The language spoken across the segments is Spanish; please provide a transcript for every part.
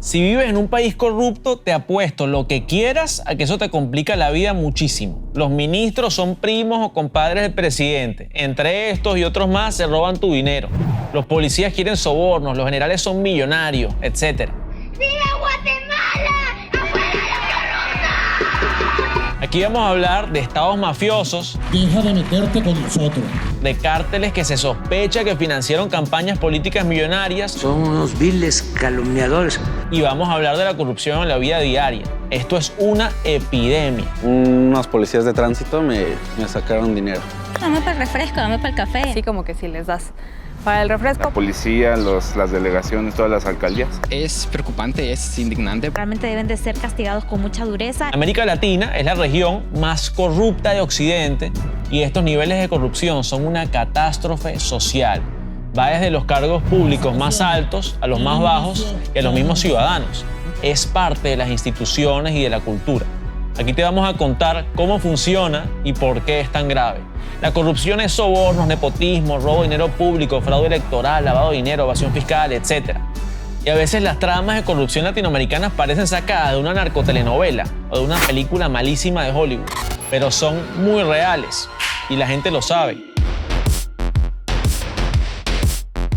Si vives en un país corrupto, te apuesto lo que quieras a que eso te complica la vida muchísimo. Los ministros son primos o compadres del presidente. Entre estos y otros más se roban tu dinero. Los policías quieren sobornos, los generales son millonarios, etc. ¡Viva Guatemala! ¡Afuera los corruptos! Aquí vamos a hablar de estados mafiosos. Deja de meterte con nosotros. De cárteles que se sospecha que financiaron campañas políticas millonarias. Son unos viles calumniadores. Y vamos a hablar de la corrupción en la vida diaria. Esto es una epidemia. Unos policías de tránsito me sacaron dinero. Dame para el refresco, dame para el café. Así como que si les das para el refresco. La policía, las delegaciones, todas las alcaldías. Es preocupante, es indignante. Realmente deben de ser castigados con mucha dureza. América Latina es la región más corrupta de Occidente y estos niveles de corrupción son una catástrofe social. Va desde los cargos públicos más altos a los más bajos y a los mismos ciudadanos. Es parte de las instituciones y de la cultura. Aquí te vamos a contar cómo funciona y por qué es tan grave. La corrupción es sobornos, nepotismo, robo de dinero público, fraude electoral, lavado de dinero, evasión fiscal, etc. Y a veces las tramas de corrupción latinoamericanas parecen sacadas de una narcotelenovela o de una película malísima de Hollywood, pero son muy reales y la gente lo sabe.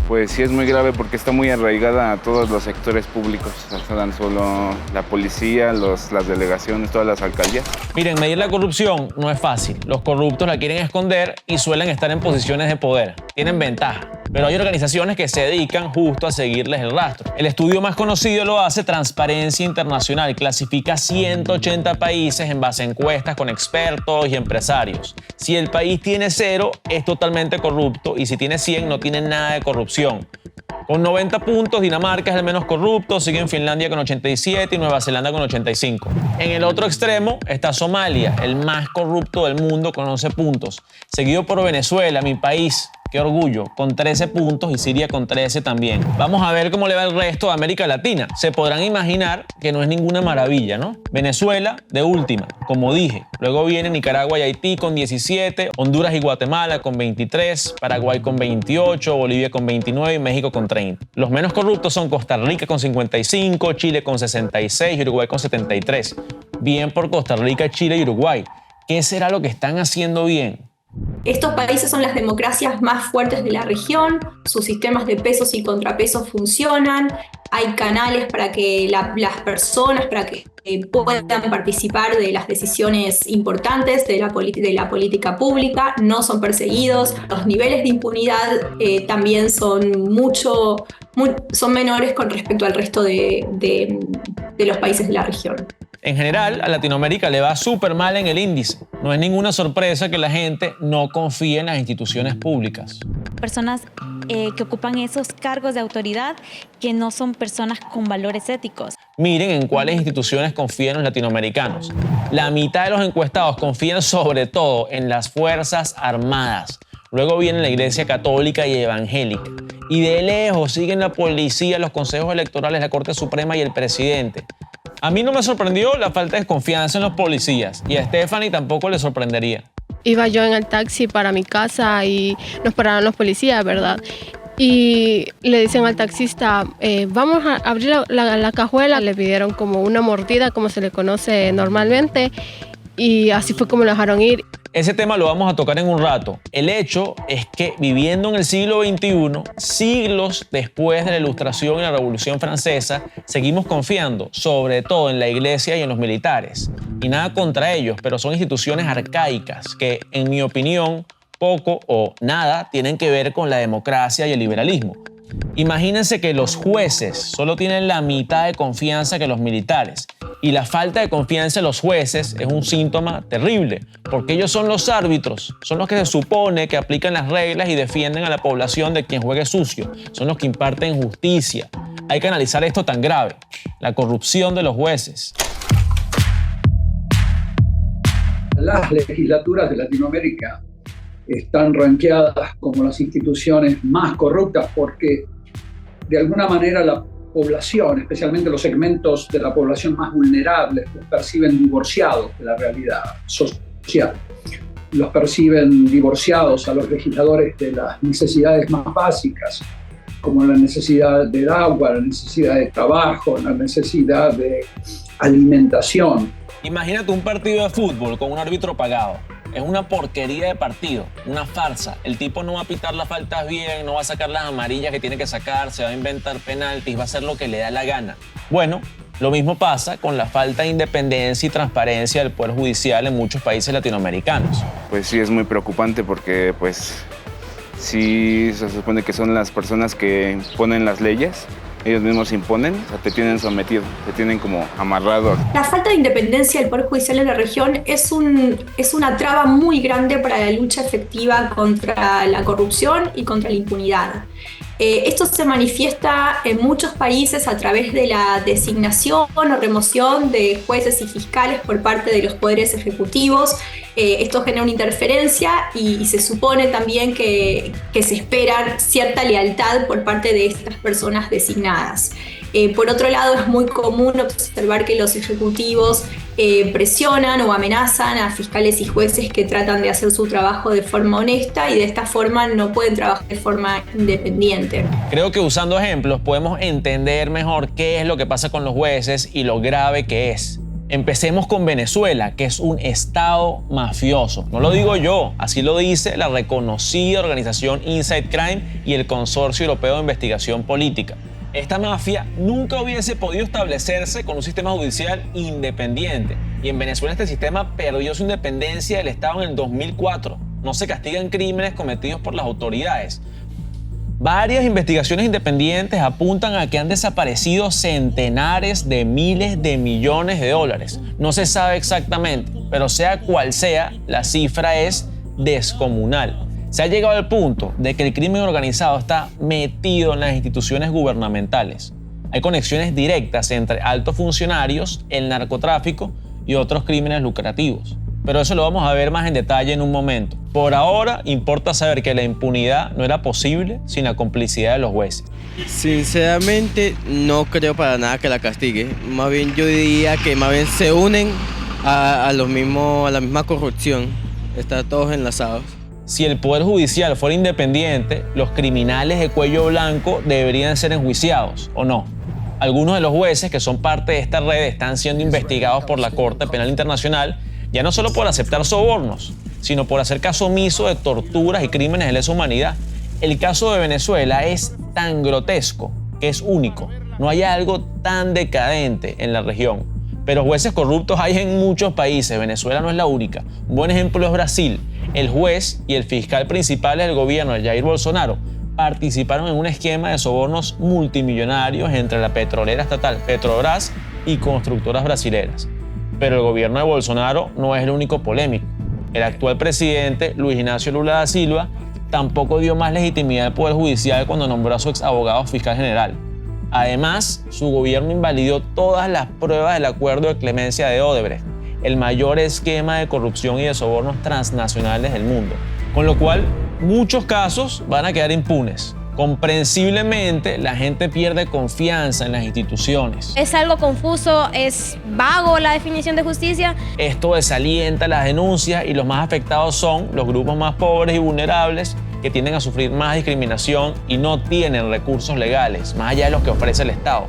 Pues sí es muy grave porque está muy arraigada a todos los sectores públicos, o sea, tan solo la policía, las delegaciones, todas las alcaldías. Miren, medir la corrupción no es fácil. Los corruptos la quieren esconder y suelen estar en posiciones de poder. Tienen ventaja, pero hay organizaciones que se dedican justo a seguirles el rastro. El estudio más conocido lo hace Transparencia Internacional. Clasifica 180 países en base a encuestas con expertos y empresarios. Si el país tiene 0, es totalmente corrupto y si tiene 100, no tiene nada de corrupción. Con 90 puntos, Dinamarca es el menos corrupto, siguen Finlandia con 87 y Nueva Zelanda con 85. En el otro extremo está Somalia, el más corrupto del mundo con 11 puntos, seguido por Venezuela, mi país. Qué orgullo, con 13 puntos y Siria con 13 también. Vamos a ver cómo le va el resto de América Latina. Se podrán imaginar que no es ninguna maravilla, ¿no? Venezuela de última, como dije. Luego viene Nicaragua y Haití con 17, Honduras y Guatemala con 23, Paraguay con 28, Bolivia con 29 y México con 30. Los menos corruptos son Costa Rica con 55, Chile con 66 y Uruguay con 73. Bien por Costa Rica, Chile y Uruguay. ¿Qué será lo que están haciendo bien? Estos países son las democracias más fuertes de la región, sus sistemas de pesos y contrapesos funcionan, hay canales para que las personas para que puedan participar de las decisiones importantes de la política pública, no son perseguidos, los niveles de impunidad también son son menores con respecto al resto de los países de la región. En general, a Latinoamérica le va súper mal en el índice. No es ninguna sorpresa que la gente no confíe en las instituciones públicas. Personas que ocupan esos cargos de autoridad que no son personas con valores éticos. Miren en cuáles instituciones confían los latinoamericanos. La mitad de los encuestados confían sobre todo en las Fuerzas Armadas. Luego viene la Iglesia Católica y Evangélica. Y de lejos siguen la policía, los consejos electorales, la Corte Suprema y el presidente. A mí no me sorprendió la falta de confianza en los policías y a Stephanie tampoco le sorprendería. Iba yo en el taxi para mi casa y nos pararon los policías, ¿verdad? Y le dicen al taxista, vamos a abrir la cajuela. Le pidieron como una mordida, como se le conoce normalmente, y así fue como lo dejaron ir. Ese tema lo vamos a tocar en un rato. El hecho es que viviendo en el siglo XXI, siglos después de la Ilustración y la Revolución Francesa, seguimos confiando sobre todo en la iglesia y en los militares. Y nada contra ellos, pero son instituciones arcaicas que, en mi opinión, poco o nada tienen que ver con la democracia y el liberalismo. Imagínense que los jueces solo tienen la mitad de confianza que los militares. Y la falta de confianza en los jueces es un síntoma terrible, porque ellos son los árbitros, son los que se supone que aplican las reglas y defienden a la población de quien juegue sucio, son los que imparten justicia. Hay que analizar esto tan grave, la corrupción de los jueces. Las legislaturas de Latinoamérica están rankeadas como las instituciones más corruptas porque de alguna manera la población, especialmente los segmentos de la población más vulnerables, los perciben divorciados de la realidad social. Los perciben divorciados a los legisladores de las necesidades más básicas como la necesidad del agua, la necesidad de trabajo, la necesidad de alimentación. Imagínate un partido de fútbol con un árbitro pagado. Es una porquería de partido, una farsa. El tipo no va a pitar las faltas bien, no va a sacar las amarillas que tiene que sacar, se va a inventar penaltis, va a hacer lo que le da la gana. Bueno, lo mismo pasa con la falta de independencia y transparencia del Poder Judicial en muchos países latinoamericanos. Pues sí, es muy preocupante porque pues sí se supone que son las personas que ponen las leyes. Ellos mismos imponen, o sea, te tienen sometido, te tienen como amarrado. La falta de independencia del Poder Judicial en la región es una traba muy grande para la lucha efectiva contra la corrupción y contra la impunidad. Esto se manifiesta en muchos países a través de la designación o remoción de jueces y fiscales por parte de los poderes ejecutivos. Esto genera una interferencia y se supone también que se espera cierta lealtad por parte de estas personas designadas. Por otro lado, es muy común observar que los ejecutivos presionan o amenazan a fiscales y jueces que tratan de hacer su trabajo de forma honesta y de esta forma no pueden trabajar de forma independiente. Creo que usando ejemplos podemos entender mejor qué es lo que pasa con los jueces y lo grave que es. Empecemos con Venezuela, que es un estado mafioso. No lo digo yo, así lo dice la reconocida organización Inside Crime y el Consorcio Europeo de Investigación Política. Esta mafia nunca hubiese podido establecerse con un sistema judicial independiente. Y en Venezuela este sistema perdió su independencia del Estado en el 2004. No se castigan crímenes cometidos por las autoridades. Varias investigaciones independientes apuntan a que han desaparecido centenares de miles de millones de dólares. No se sabe exactamente, pero sea cual sea, la cifra es descomunal. Se ha llegado al punto de que el crimen organizado está metido en las instituciones gubernamentales. Hay conexiones directas entre altos funcionarios, el narcotráfico y otros crímenes lucrativos. Pero eso lo vamos a ver más en detalle en un momento. Por ahora, importa saber que la impunidad no era posible sin la complicidad de los jueces. Sinceramente, no creo para nada que la castigue. Más bien yo diría que más bien se unen a la misma corrupción. Están todos enlazados. Si el Poder Judicial fuera independiente, los criminales de cuello blanco deberían ser enjuiciados, ¿o no? Algunos de los jueces que son parte de esta red están siendo investigados por la Corte Penal Internacional, ya no solo por aceptar sobornos, sino por hacer caso omiso de torturas y crímenes de lesa humanidad. El caso de Venezuela es tan grotesco que es único. No hay algo tan decadente en la región. Pero jueces corruptos hay en muchos países. Venezuela no es la única. Un buen ejemplo es Brasil. El juez y el fiscal principal del gobierno, Jair Bolsonaro, participaron en un esquema de sobornos multimillonarios entre la petrolera estatal Petrobras y constructoras brasileras. Pero el gobierno de Bolsonaro no es el único polémico. El actual presidente, Luis Ignacio Lula da Silva, tampoco dio más legitimidad al Poder Judicial cuando nombró a su ex abogado fiscal general. Además, su gobierno invalidó todas las pruebas del acuerdo de clemencia de Odebrecht, el mayor esquema de corrupción y de sobornos transnacionales del mundo. Con lo cual, muchos casos van a quedar impunes. Comprensiblemente, la gente pierde confianza en las instituciones. Es algo confuso, es vago la definición de justicia. Esto desalienta las denuncias y los más afectados son los grupos más pobres y vulnerables que tienden a sufrir más discriminación y no tienen recursos legales, más allá de los que ofrece el Estado.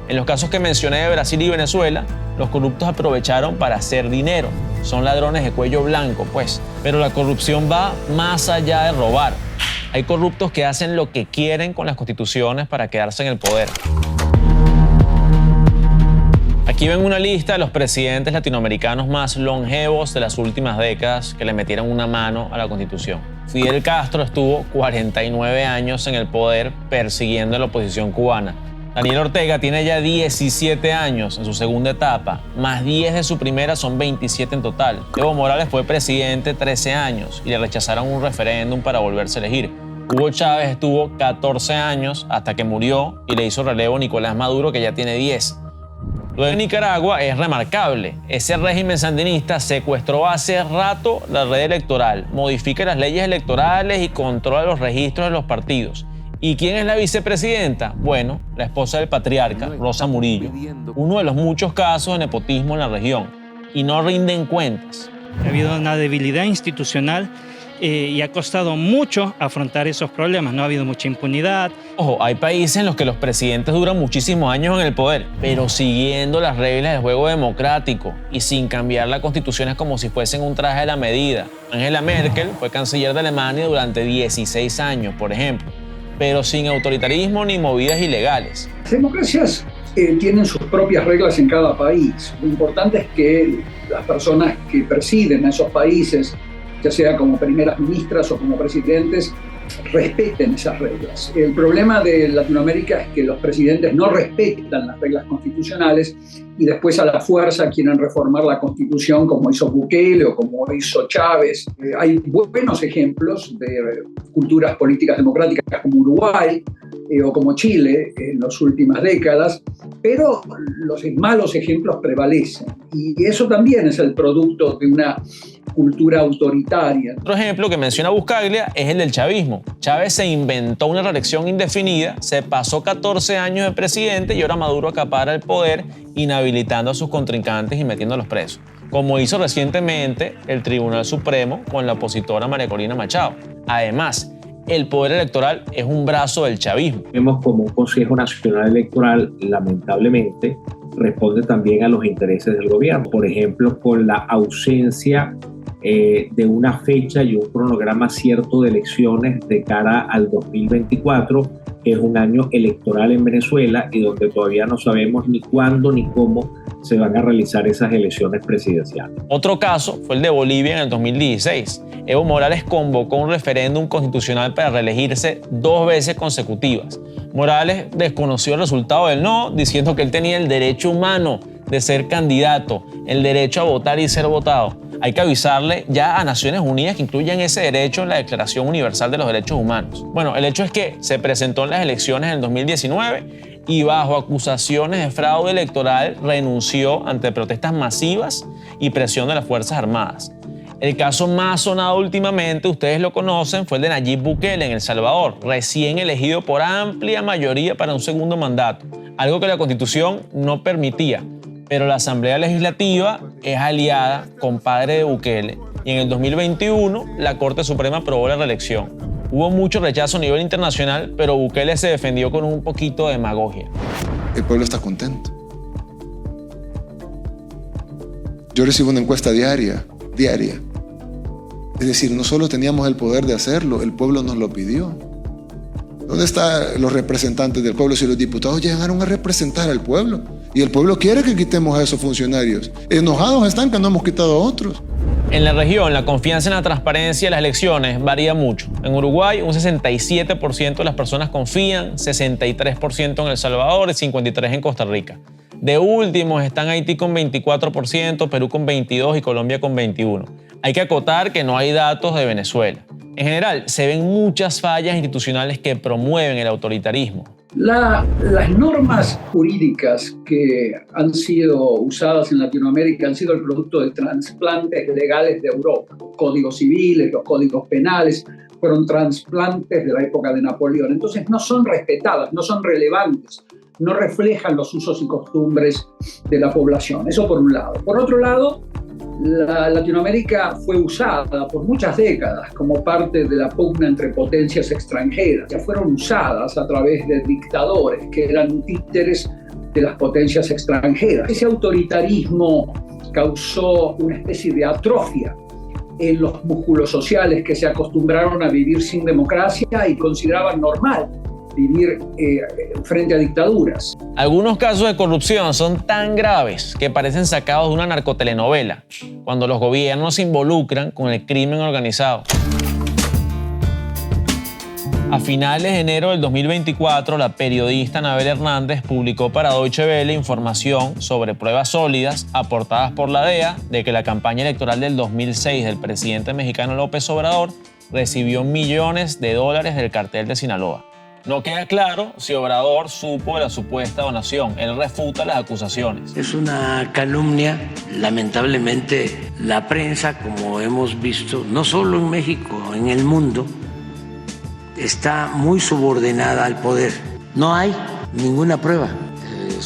En los casos que mencioné de Brasil y Venezuela, los corruptos aprovecharon para hacer dinero. Son ladrones de cuello blanco, pues. Pero la corrupción va más allá de robar. Hay corruptos que hacen lo que quieren con las constituciones para quedarse en el poder. Aquí ven una lista de los presidentes latinoamericanos más longevos de las últimas décadas que le metieron una mano a la Constitución. Fidel Castro estuvo 49 años en el poder persiguiendo a la oposición cubana. Daniel Ortega tiene ya 17 años en su segunda etapa, más 10 de su primera, son 27 en total. Evo Morales fue presidente 13 años y le rechazaron un referéndum para volverse a elegir. Hugo Chávez estuvo 14 años hasta que murió y le hizo relevo Nicolás Maduro, que ya tiene 10. Lo de Nicaragua es remarcable. Ese régimen sandinista secuestró hace rato la red electoral, modifica las leyes electorales y controla los registros de los partidos. ¿Y quién es la vicepresidenta? Bueno, la esposa del patriarca, Rosa Murillo. Uno de los muchos casos de nepotismo en la región. Y no rinden cuentas. Ha habido una debilidad institucional y ha costado mucho afrontar esos problemas. No ha habido mucha impunidad. Ojo, hay países en los que los presidentes duran muchísimos años en el poder, pero siguiendo las reglas del juego democrático y sin cambiar la constitución, es como si fuesen un traje a la medida. Angela Merkel fue canciller de Alemania durante 16 años, por ejemplo, pero sin autoritarismo ni movidas ilegales. Las democracias tienen sus propias reglas en cada país. Lo importante es que las personas que presiden a esos países, ya sea como primeras ministras o como presidentes, respeten esas reglas. El problema de Latinoamérica es que los presidentes no respetan las reglas constitucionales y después a la fuerza quieren reformar la Constitución como hizo Bukele o como hizo Chávez. Hay buenos ejemplos de culturas políticas democráticas como Uruguay o como Chile en las últimas décadas, pero los malos ejemplos prevalecen y eso también es el producto de una cultura autoritaria. Otro ejemplo que menciona Buscaglia es el del chavismo. Chávez se inventó una reelección indefinida, se pasó 14 años de presidente y ahora Maduro acapara el poder, inhabilitando a sus contrincantes y metiéndolos presos, como hizo recientemente el Tribunal Supremo con la opositora María Corina Machado. Además, el poder electoral es un brazo del chavismo. Vemos como un Consejo Nacional Electoral, lamentablemente, responde también a los intereses del gobierno. Por ejemplo, con la ausencia de una fecha y un cronograma cierto de elecciones de cara al 2024, que es un año electoral en Venezuela y donde todavía no sabemos ni cuándo ni cómo se van a realizar esas elecciones presidenciales. Otro caso fue el de Bolivia en el 2016. Evo Morales convocó un referéndum constitucional para reelegirse 2 veces consecutivas. Morales desconoció el resultado del no, diciendo que él tenía el derecho humano de ser candidato, el derecho a votar y ser votado. Hay que avisarle ya a Naciones Unidas que incluyan ese derecho en la Declaración Universal de los Derechos Humanos. Bueno, el hecho es que se presentó en las elecciones en 2019 y bajo acusaciones de fraude electoral renunció ante protestas masivas y presión de las Fuerzas Armadas. El caso más sonado últimamente, ustedes lo conocen, fue el de Nayib Bukele en El Salvador, recién elegido por amplia mayoría para un segundo mandato, algo que la Constitución no permitía. Pero la Asamblea Legislativa es aliada, compadre de Bukele, y en el 2021 la Corte Suprema aprobó la reelección. Hubo mucho rechazo a nivel internacional, pero Bukele se defendió con un poquito de demagogia. El pueblo está contento. Yo recibo una encuesta diaria. Es decir, no solo teníamos el poder de hacerlo, el pueblo nos lo pidió. ¿Dónde están los representantes del pueblo si los diputados llegaron a representar al pueblo? Y el pueblo quiere que quitemos a esos funcionarios. Enojados están que no hemos quitado a otros. En la región, la confianza en la transparencia de las elecciones varía mucho. En Uruguay, un 67% de las personas confían, 63% en El Salvador y 53% en Costa Rica. De últimos están Haití con 24%, Perú con 22% y Colombia con 21%. Hay que acotar que no hay datos de Venezuela. En general, se ven muchas fallas institucionales que promueven el autoritarismo. Las normas jurídicas que han sido usadas en Latinoamérica han sido el producto de trasplantes legales de Europa. Los códigos civiles, los códigos penales fueron trasplantes de la época de Napoleón. Entonces no son respetadas, no son relevantes, no reflejan los usos y costumbres de la población. Eso por un lado. Por otro lado, Latinoamérica fue usada por muchas décadas como parte de la pugna entre potencias extranjeras. Ya fueron usadas a través de dictadores que eran títeres de las potencias extranjeras. Ese autoritarismo causó una especie de atrofia en los músculos sociales que se acostumbraron a vivir sin democracia y consideraban normal vivir frente a dictaduras. Algunos casos de corrupción son tan graves que parecen sacados de una narcotelenovela, cuando los gobiernos se involucran con el crimen organizado. A finales de enero del 2024, la periodista Anabel Hernández publicó para Deutsche Welle información sobre pruebas sólidas aportadas por la DEA de que la campaña electoral del 2006 del presidente mexicano López Obrador recibió millones de dólares del cartel de Sinaloa. No queda claro si Obrador supo de la supuesta donación. Él refuta las acusaciones. Es una calumnia. Lamentablemente, la prensa, como hemos visto, no solo en México, en el mundo, está muy subordinada al poder. No hay ninguna prueba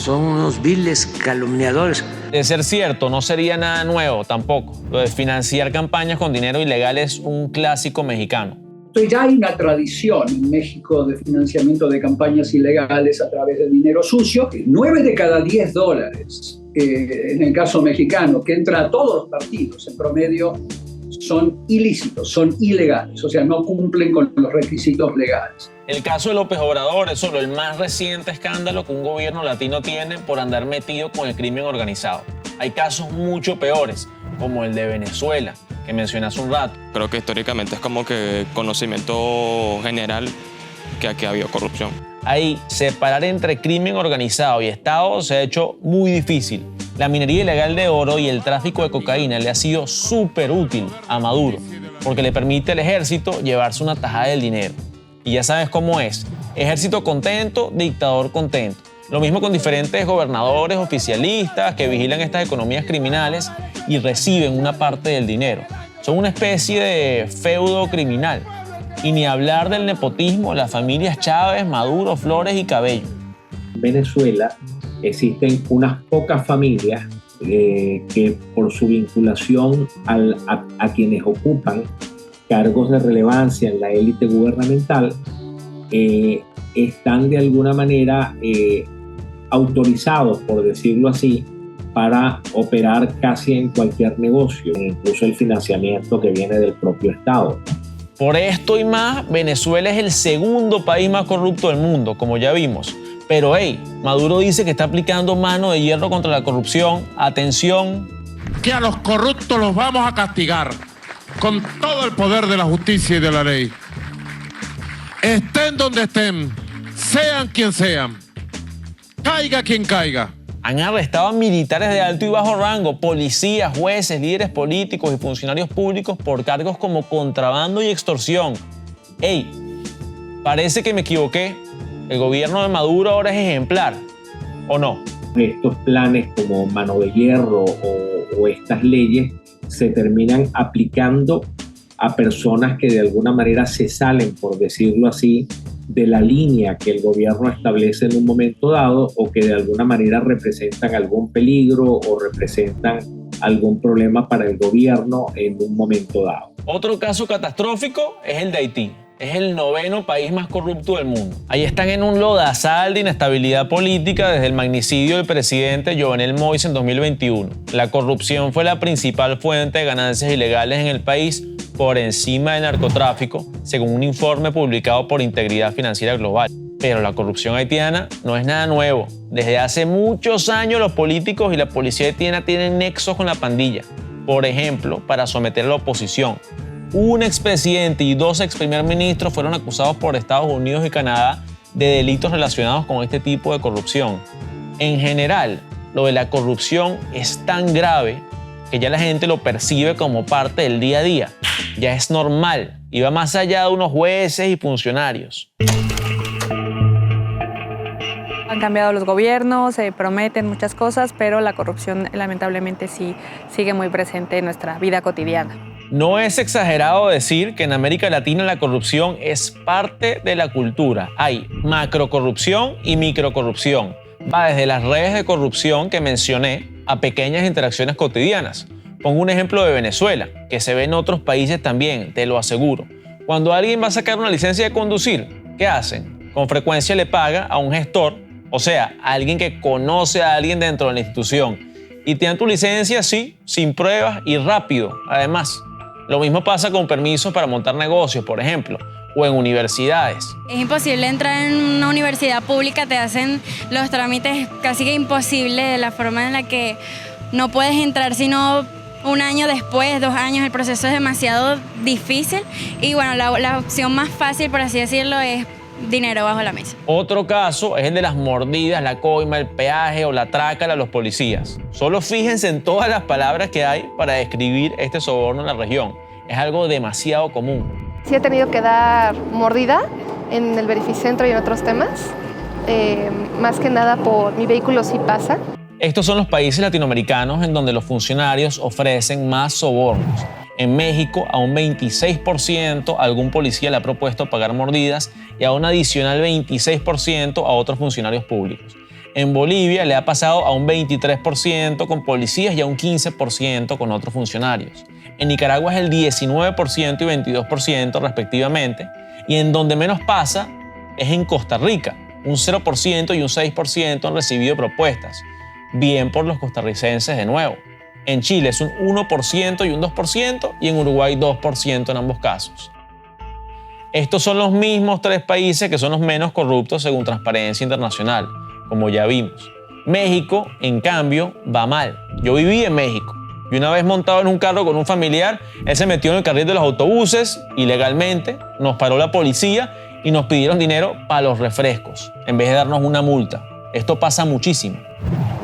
son unos viles calumniadores. De ser cierto, no sería nada nuevo tampoco. Lo de financiar campañas con dinero ilegal es un clásico mexicano. Entonces ya hay una tradición en México de financiamiento de campañas ilegales a través de dinero sucio. 9 de cada 10 dólares, en el caso mexicano, que entra a todos los partidos en promedio, son ilícitos, son ilegales, o sea, no cumplen con los requisitos legales. El caso de López Obrador es solo el más reciente escándalo que un gobierno latino tiene por andar metido con el crimen organizado. Hay casos mucho peores, como el de Venezuela, que mencioné hace un rato. Creo que históricamente es como que conocimiento general que aquí ha habido corrupción. Ahí, separar entre crimen organizado y Estado se ha hecho muy difícil. La minería ilegal de oro y el tráfico de cocaína le ha sido súper útil a Maduro, porque le permite al ejército llevarse una tajada del dinero. Y ya sabes cómo es. Ejército contento, dictador contento. Lo mismo con diferentes gobernadores oficialistas que vigilan estas economías criminales y reciben una parte del dinero. Son una especie de feudo criminal. Y ni hablar del nepotismo de las familias Chávez, Maduro, Flores y Cabello. En Venezuela existen unas pocas familias que por su vinculación a quienes ocupan cargos de relevancia en la élite gubernamental están de alguna manera autorizados, por decirlo así, para operar casi en cualquier negocio, incluso el financiamiento que viene del propio Estado. Por esto y más, Venezuela es el segundo país más corrupto del mundo, como ya vimos. Pero Maduro dice que está aplicando mano de hierro contra la corrupción. Atención. Que a los corruptos los vamos a castigar con todo el poder de la justicia y de la ley. Estén donde estén, sean quien sean, caiga quien caiga. Han arrestado a militares de alto y bajo rango, policías, jueces, líderes políticos y funcionarios públicos por cargos como contrabando y extorsión. Parece que me equivoqué. El gobierno de Maduro ahora es ejemplar, ¿o no? Estos planes como mano de hierro o estas leyes se terminan aplicando a personas que de alguna manera se salen, por decirlo así, de la línea que el gobierno establece en un momento dado o que de alguna manera representan algún peligro o representan algún problema para el gobierno en un momento dado. Otro caso catastrófico es el de Haití. Es el 9º país más corrupto del mundo. Ahí están en un lodazal de inestabilidad política desde el magnicidio del presidente Jovenel Moïse en 2021. La corrupción fue la principal fuente de ganancias ilegales en el país, por encima del narcotráfico, según un informe publicado por Integridad Financiera Global. Pero la corrupción haitiana no es nada nuevo. Desde hace muchos años los políticos y la policía haitiana tienen nexos con la pandilla. Por ejemplo, para someter a la oposición. Un expresidente y 2 exprimer ministros fueron acusados por Estados Unidos y Canadá de delitos relacionados con este tipo de corrupción. En general, lo de la corrupción es tan grave que ya la gente lo percibe como parte del día a día. Ya es normal y va más allá de unos jueces y funcionarios. Han cambiado los gobiernos, se prometen muchas cosas, pero la corrupción lamentablemente sí sigue muy presente en nuestra vida cotidiana. No es exagerado decir que en América Latina la corrupción es parte de la cultura. Hay macrocorrupción y microcorrupción. Va desde las redes de corrupción que mencioné a pequeñas interacciones cotidianas. Pongo un ejemplo de Venezuela, que se ve en otros países también, te lo aseguro. Cuando alguien va a sacar una licencia de conducir, ¿qué hacen? Con frecuencia le paga a un gestor, o sea, a alguien que conoce a alguien dentro de la institución. Y te dan tu licencia así, sin pruebas y rápido, además. Lo mismo pasa con permisos para montar negocios, por ejemplo, o en universidades. Es imposible entrar en una universidad pública, te hacen los trámites casi que imposible de la forma en la que no puedes entrar sino un año después, 2 años. El proceso es demasiado difícil y bueno, la opción más fácil, por así decirlo, es dinero bajo la mesa. Otro caso es el de las mordidas, la coima, el peaje o la trácala a los policías. Solo fíjense en todas las palabras que hay para describir este soborno en la región. Es algo demasiado común. Sí he tenido que dar mordida en el Verificentro y en otros temas. Más que nada por mi vehículo sí pasa. Estos son los países latinoamericanos en donde los funcionarios ofrecen más sobornos. En México, a un 26% algún policía le ha propuesto pagar mordidas y a un adicional 26% a otros funcionarios públicos. En Bolivia le ha pasado a un 23% con policías y a un 15% con otros funcionarios. En Nicaragua es el 19% y 22% respectivamente. Y en donde menos pasa es en Costa Rica. Un 0% y un 6% han recibido propuestas. Bien por los costarricenses de nuevo. En Chile es un 1% y un 2% y en Uruguay 2% en ambos casos. Estos son los mismos 3 países que son los menos corruptos según Transparencia Internacional, como ya vimos. México, en cambio, va mal. Yo viví en México y una vez montado en un carro con un familiar, él se metió en el carril de los autobuses ilegalmente, nos paró la policía y nos pidieron dinero para los refrescos en vez de darnos una multa. Esto pasa muchísimo.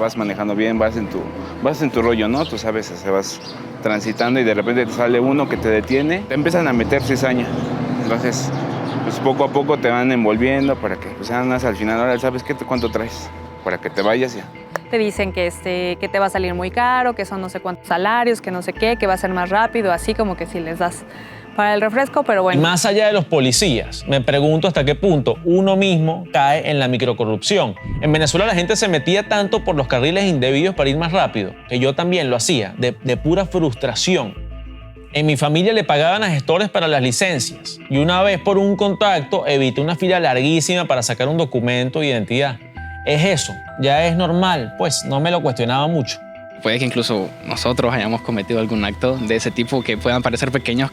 Vas manejando bien, vas en tu rollo, ¿no? Tú sabes, se vas transitando y de repente te sale uno que te detiene, te empiezan a meter cizaña. Entonces, pues poco a poco te van envolviendo para que, pues al final, ahora sabes cuánto traes, para que te vayas ya. Te dicen que te va a salir muy caro, que son no sé cuántos salarios, que no sé qué, que va a ser más rápido, así como que si les das para el refresco, pero bueno. Y más allá de los policías, me pregunto hasta qué punto uno mismo cae en la microcorrupción. En Venezuela la gente se metía tanto por los carriles indebidos para ir más rápido, que yo también lo hacía, de pura frustración. En mi familia le pagaban a gestores para las licencias y una vez por un contacto evité una fila larguísima para sacar un documento de identidad. Es eso, ya es normal, pues no me lo cuestionaba mucho. Puede que incluso nosotros hayamos cometido algún acto de ese tipo que puedan parecer pequeños,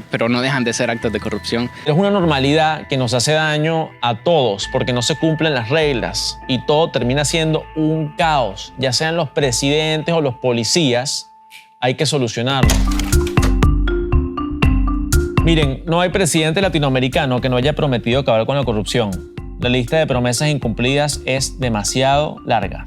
pero no dejan de ser actos de corrupción. Es una normalidad que nos hace daño a todos porque no se cumplen las reglas y todo termina siendo un caos, ya sean los presidentes o los policías, hay que solucionarlo. Miren, no hay presidente latinoamericano que no haya prometido acabar con la corrupción. La lista de promesas incumplidas es demasiado larga.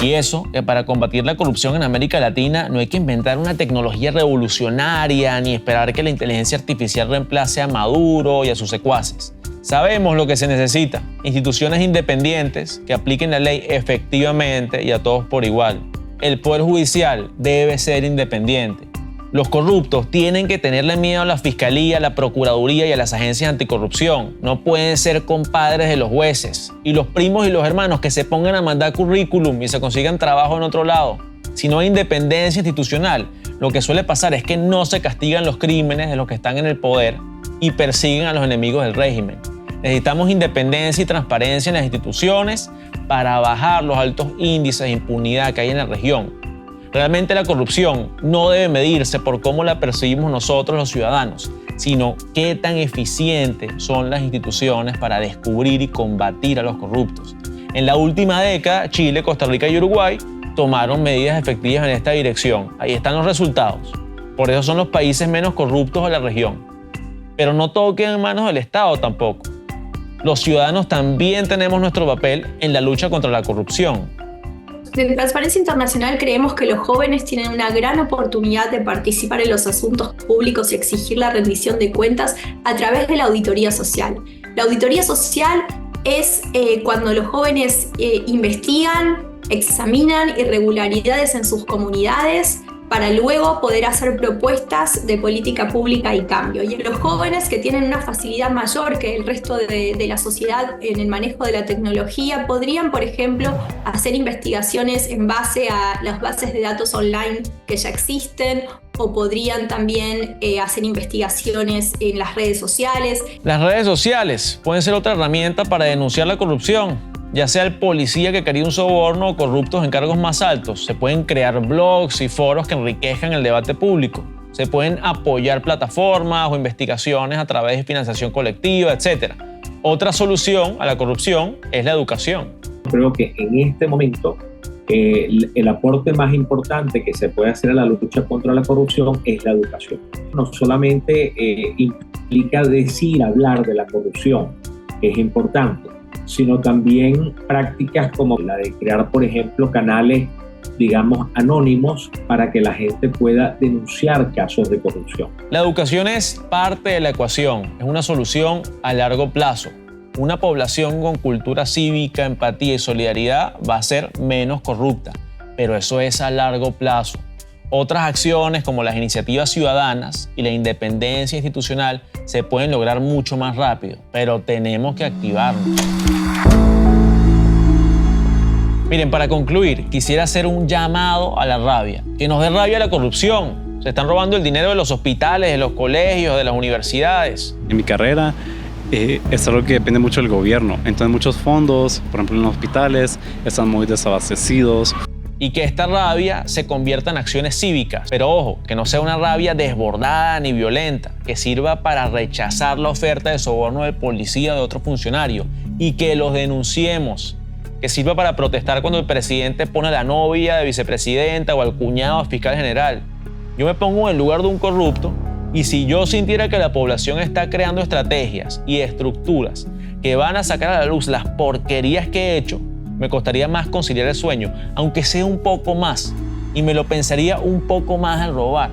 Y eso, que para combatir la corrupción en América Latina no hay que inventar una tecnología revolucionaria ni esperar que la inteligencia artificial reemplace a Maduro y a sus secuaces. Sabemos lo que se necesita, instituciones independientes que apliquen la ley efectivamente y a todos por igual. El Poder Judicial debe ser independiente. Los corruptos tienen que tenerle miedo a la Fiscalía, a la Procuraduría y a las agencias anticorrupción. No pueden ser compadres de los jueces. Y los primos y los hermanos que se pongan a mandar currículum y se consigan trabajo en otro lado. Si no hay independencia institucional, lo que suele pasar es que no se castigan los crímenes de los que están en el poder y persiguen a los enemigos del régimen. Necesitamos independencia y transparencia en las instituciones para bajar los altos índices de impunidad que hay en la región. Realmente la corrupción no debe medirse por cómo la percibimos nosotros los ciudadanos, sino qué tan eficientes son las instituciones para descubrir y combatir a los corruptos. En la última década, Chile, Costa Rica y Uruguay tomaron medidas efectivas en esta dirección. Ahí están los resultados. Por eso son los países menos corruptos de la región. Pero no todo queda en manos del Estado tampoco. Los ciudadanos también tenemos nuestro papel en la lucha contra la corrupción. En Transparencia Internacional creemos que los jóvenes tienen una gran oportunidad de participar en los asuntos públicos y exigir la rendición de cuentas a través de la auditoría social. La auditoría social es cuando los jóvenes investigan, examinan irregularidades en sus comunidades para luego poder hacer propuestas de política pública y cambio. Y los jóvenes que tienen una facilidad mayor que el resto de la sociedad en el manejo de la tecnología podrían, por ejemplo, hacer investigaciones en base a las bases de datos online que ya existen o podrían también hacer investigaciones en las redes sociales. Las redes sociales pueden ser otra herramienta para denunciar la corrupción. Ya sea el policía que quería un soborno o corruptos en cargos más altos. Se pueden crear blogs y foros que enriquezcan el debate público. Se pueden apoyar plataformas o investigaciones a través de financiación colectiva, etc. Otra solución a la corrupción es la educación. Creo que en este momento el aporte más importante que se puede hacer a la lucha contra la corrupción es la educación. No solamente implica hablar de la corrupción, que es importante, sino también prácticas como la de crear, por ejemplo, canales, digamos, anónimos para que la gente pueda denunciar casos de corrupción. La educación es parte de la ecuación, es una solución a largo plazo. Una población con cultura cívica, empatía y solidaridad va a ser menos corrupta, pero eso es a largo plazo. Otras acciones como las iniciativas ciudadanas y la independencia institucional se pueden lograr mucho más rápido, pero tenemos que activarnos. Miren, para concluir, quisiera hacer un llamado a la rabia. Que nos dé rabia la corrupción. Se están robando el dinero de los hospitales, de los colegios, de las universidades. En mi carrera es algo que depende mucho del gobierno. Entonces muchos fondos, por ejemplo en los hospitales, están muy desabastecidos. Y que esta rabia se convierta en acciones cívicas. Pero ojo, que no sea una rabia desbordada ni violenta, que sirva para rechazar la oferta de soborno del policía o de otro funcionario y que los denunciemos. Que sirva para protestar cuando el presidente pone a la novia de vicepresidenta o al cuñado de fiscal general. Yo me pongo en el lugar de un corrupto y si yo sintiera que la población está creando estrategias y estructuras que van a sacar a la luz las porquerías que he hecho, me costaría más conciliar el sueño, aunque sea un poco más, y me lo pensaría un poco más al robar.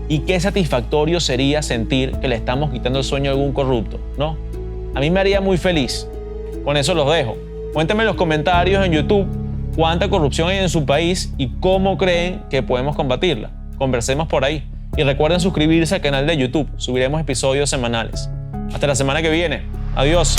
Y qué satisfactorio sería sentir que le estamos quitando el sueño a algún corrupto, ¿no? A mí me haría muy feliz. Con eso los dejo. Cuéntenme en los comentarios en YouTube cuánta corrupción hay en su país y cómo creen que podemos combatirla. Conversemos por ahí. Y recuerden suscribirse al canal de YouTube. Subiremos episodios semanales. Hasta la semana que viene. Adiós.